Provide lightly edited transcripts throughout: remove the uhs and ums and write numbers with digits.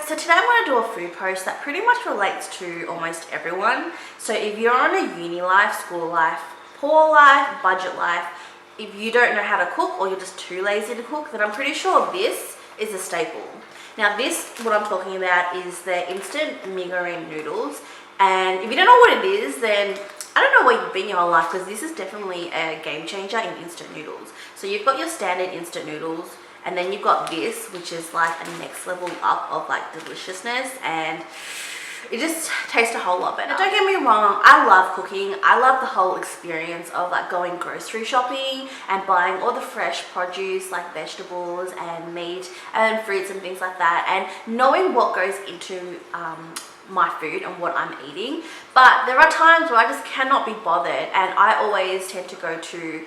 So today I'm going to do a food post that pretty much relates to almost everyone. So if you're on a uni life, school life, poor life, budget life, if you don't know how to cook or you're just too lazy to cook, then I'm pretty sure this is a staple. Now this, what I'm talking about, is the instant mee goreng noodles. And if you don't know what it is, then I don't know where you've been your whole life, because this is definitely a game changer in instant noodles. So you've got your standard instant noodles, and then you've got this, which is like a next level up of like deliciousness, and it just tastes a whole lot better. Now, don't get me wrong, I love cooking. I love the whole experience of like going grocery shopping and buying all the fresh produce like vegetables and meat and fruits and things like that, and knowing what goes into my food and what I'm eating. But there are times where I just cannot be bothered, and I always tend to go to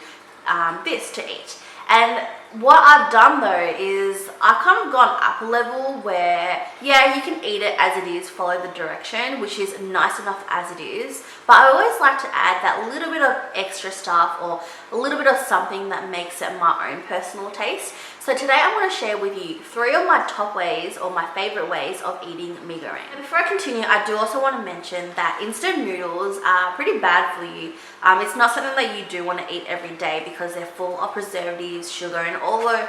this to eat. And what I've done though is I've kind of gone up a level where, yeah, you can eat it as it is, follow the direction, which is nice enough as it is, but I always like to add that little bit of extra stuff or a little bit of something that makes it my own personal taste. So today I'm going to share with you 3 of my top ways or my favorite ways of eating mee goreng. Before I continue, I do also want to mention that instant noodles are pretty bad for you. It's not something that you do want to eat every day because they're full of preservatives, sugar, and all the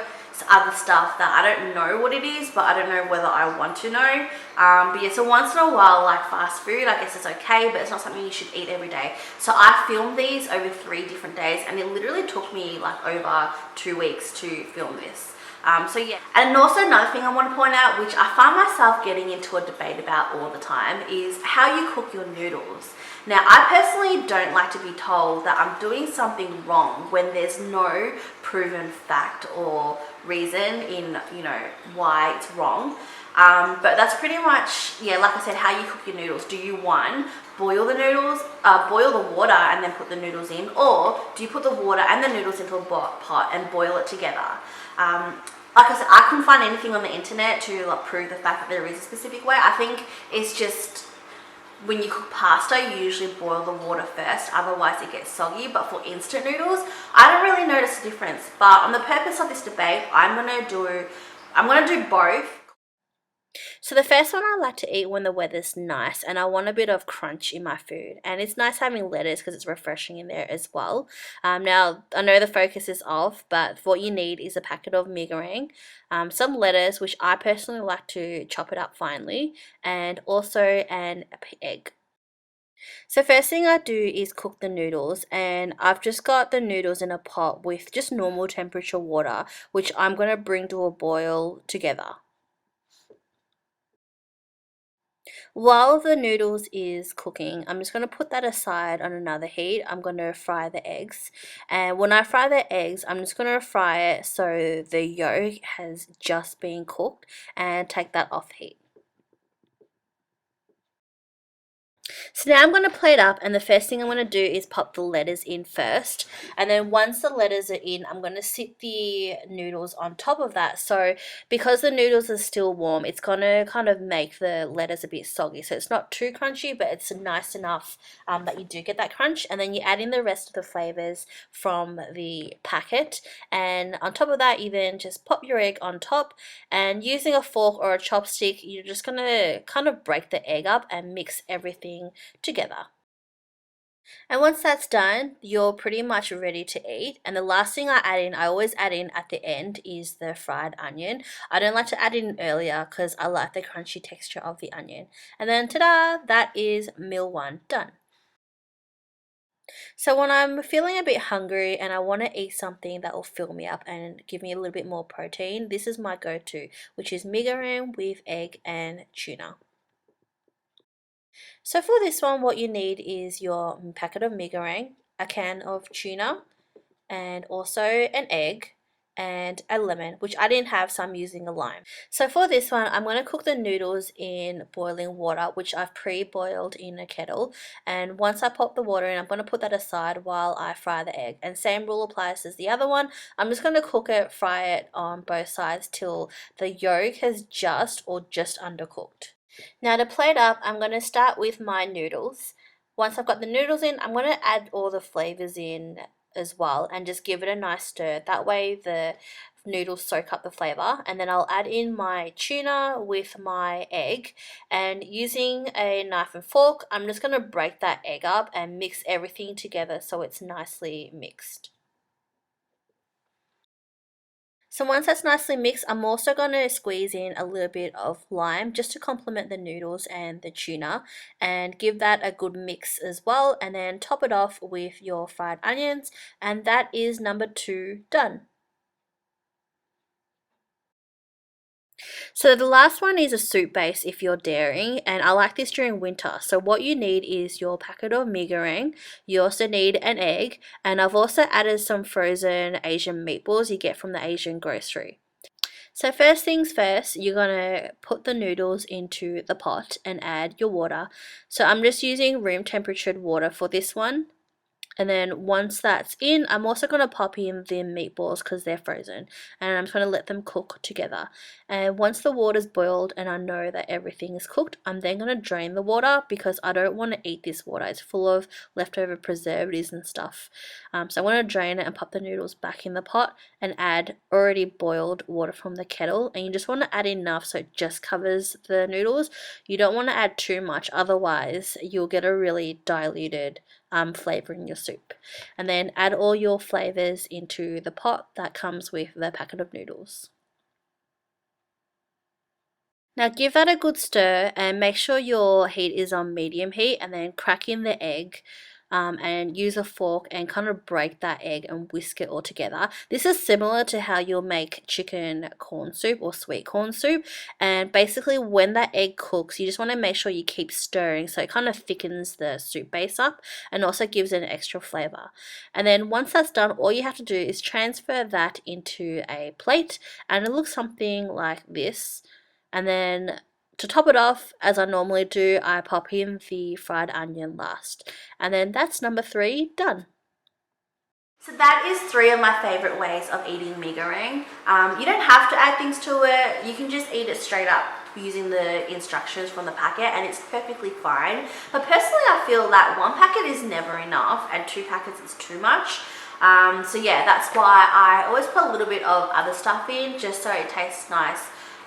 other stuff that I don't know what it is, but I don't know whether I want to know. But yeah, so once in a while, like fast food, I guess it's okay, but it's not something you should eat every day. So I filmed these over 3 different days, and it literally took me like over 2 weeks to film this. So yeah, and also another thing I want to point out, which I find myself getting into a debate about all the time, is how you cook your noodles. Now, I personally don't like to be told that I'm doing something wrong when there's no proven fact or reason in, why it's wrong. But that's pretty much, yeah, like I said, how you cook your noodles. Do you, one, boil the noodles, boil the water and then put the noodles in, or do you put the water and the noodles into a pot and boil it together? Like I said, I couldn't find anything on the internet to like prove the fact that there is a specific way. I think it's just when you cook pasta, you usually boil the water first, otherwise it gets soggy. But for instant noodles, I don't really notice a difference. But on the purpose of this debate, I'm gonna do both. So the first one I like to eat when the weather's nice and I want a bit of crunch in my food. And it's nice having lettuce because it's refreshing in there as well. Now, I know the focus is off, but what you need is a packet of mee goreng, some lettuce, which I personally like to chop it up finely, and also an egg. So first thing I do is cook the noodles, and I've just got the noodles in a pot with just normal temperature water, which I'm going to bring to a boil together. While the noodles is cooking, I'm just going to put that aside on another heat. I'm going to fry the eggs. And when I fry the eggs, I'm just going to fry it so the yolk has just been cooked and take that off heat. So now I'm going to plate up, and the first thing I'm going to do is pop the lettuce in first, and then once the lettuce are in, I'm going to sit the noodles on top of that. So because the noodles are still warm, it's going to kind of make the lettuce a bit soggy, so it's not too crunchy, but it's nice enough that you do get that crunch. And then you add in the rest of the flavors from the packet, and on top of that you then just pop your egg on top, and using a fork or a chopstick, you're just going to kind of break the egg up and mix everything together. And once that's done, you're pretty much ready to eat. And the last thing I always add in at the end, is the fried onion. I don't like to add it in earlier because I like the crunchy texture of the onion. And then ta-da, that is meal 1 done. So when I'm feeling a bit hungry and I want to eat something that will fill me up and give me a little bit more protein, this is my go-to, which is mee goreng with egg and tuna. So for this one, what you need is your packet of mee goreng, a can of tuna, and also an egg and a lemon, which I didn't have, so I'm using a lime. So for this one, I'm going to cook the noodles in boiling water, which I've pre-boiled in a kettle. And once I pop the water in, I'm going to put that aside while I fry the egg. And same rule applies as the other one. I'm just going to cook it, fry it on both sides till the yolk has just undercooked. Now to plate up, I'm going to start with my noodles. Once I've got the noodles in, I'm going to add all the flavors in as well and just give it a nice stir. That way the noodles soak up the flavor. And then I'll add in my tuna with my egg, and using a knife and fork, I'm just going to break that egg up and mix everything together so it's nicely mixed. So once that's nicely mixed, I'm also going to squeeze in a little bit of lime just to complement the noodles and the tuna, and give that a good mix as well, and then top it off with your fried onions, and that is number 2 done. So the last one is a soup base if you're daring, and I like this during winter. So what you need is your packet of mee goreng, you also need an egg, and I've also added some frozen Asian meatballs you get from the Asian grocery. So first things first, you're going to put the noodles into the pot and add your water. So I'm just using room temperatured water for this one. And then once that's in, I'm also going to pop in the meatballs because they're frozen, and I'm just going to let them cook together. And once the water's boiled and I know that everything is cooked, I'm then going to drain the water because I don't want to eat this water. It's full of leftover preservatives and stuff. So I'm going to drain it and pop the noodles back in the pot and add already boiled water from the kettle. And you just want to add enough so it just covers the noodles. You don't want to add too much, otherwise you'll get a really diluted flavor in your soup. And then add all your flavors into the pot that comes with the packet of noodles. Now give that a good stir and make sure your heat is on medium heat, and then crack in the egg and use a fork and kind of break that egg and whisk it all together. This is similar to how you'll make chicken corn soup or sweet corn soup, and basically when that egg cooks you just want to make sure you keep stirring so it kind of thickens the soup base up and also gives it an extra flavor. And then once that's done, all you have to do is transfer that into a plate, and it looks something like this. And then to top it off, as I normally do, I pop in the fried onion last. And then that's number 3 done. So that is 3 of my favourite ways of eating mee goreng. You don't have to add things to it. You can just eat it straight up using the instructions from the packet, and it's perfectly fine. But personally I feel that 1 packet is never enough and 2 packets is too much. So yeah, that's why I always put a little bit of other stuff in just so it tastes nice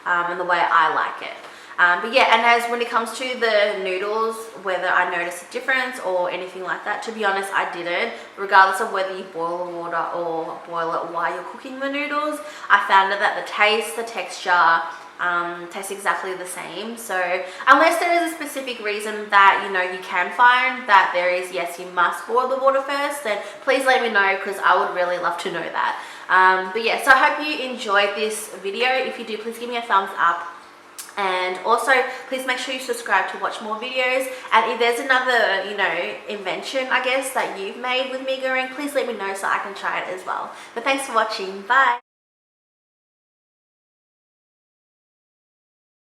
and the way I like it. But yeah, and as when it comes to the noodles, whether I notice a difference or anything like that, to be honest, I didn't. Regardless of whether you boil the water or boil it while you're cooking the noodles, I found that the taste, the texture, tastes exactly the same. So unless there is a specific reason that you can find that there is, yes, you must boil the water first, then please let me know because I would really love to know that. But yeah, so I hope you enjoyed this video. If you do, please give me a thumbs up, and also please make sure you subscribe to watch more videos. And if there's another invention I guess that you've made with mee goreng, please let me know so I can try it as well. But thanks for watching. Bye.